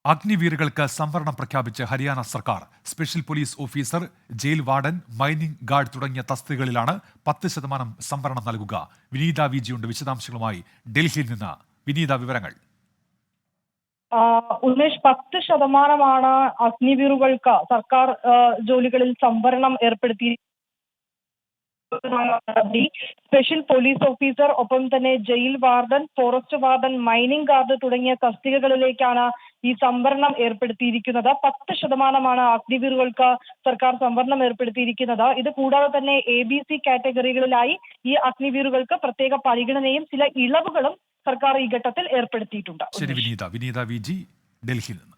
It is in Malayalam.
അഗ്നിവീറുകൾക്ക് സംവരണം പ്രഖ്യാപിച്ച് ഹരിയാന സർക്കാർ. Special police officer, jail warden, mining guard തുടങ്ങിയ തസ്തികകളിലാണ് 10% സംവരണം നൽകുക. വിനീത വിജിയുണ്ട് വിശദാംശങ്ങളുമായി ഡൽഹിയിൽ നിന്ന്. വിനീത, വിവരങ്ങൾ. ഉമേഷ്, 10% അഗ്നിവീറുകൾക്ക് സർക്കാർ ജോലികളിൽ സംവരണം ഏർപ്പെടുത്തി. സ്പെഷ്യൽ പോലീസ് ഓഫീസർ, ഒപ്പം തന്നെ jail warden, forest warden, mining guard തുടങ്ങിയ തസ്തികകളിലേക്കാണ് ഈ സംവരണം ഏർപ്പെടുത്തിയിരിക്കുന്നത്. 10% അഗ്നിവീറുകൾക്ക് സർക്കാർ സംവരണം ഏർപ്പെടുത്തിയിരിക്കുന്നത്. ഇത് കൂടാതെ തന്നെ ABC കാറ്റഗറികളിലായി ഈ അഗ്നിവീറുകൾക്ക് പ്രത്യേക പരിഗണനയും ചില ഇളവുകളും സർക്കാർ ഈ ഘട്ടത്തിൽ ഏർപ്പെടുത്തിയിട്ടുണ്ട്. ശരി വിനീത. വിനീത വിജി, ഡൽഹിയിൽ നിന്ന്.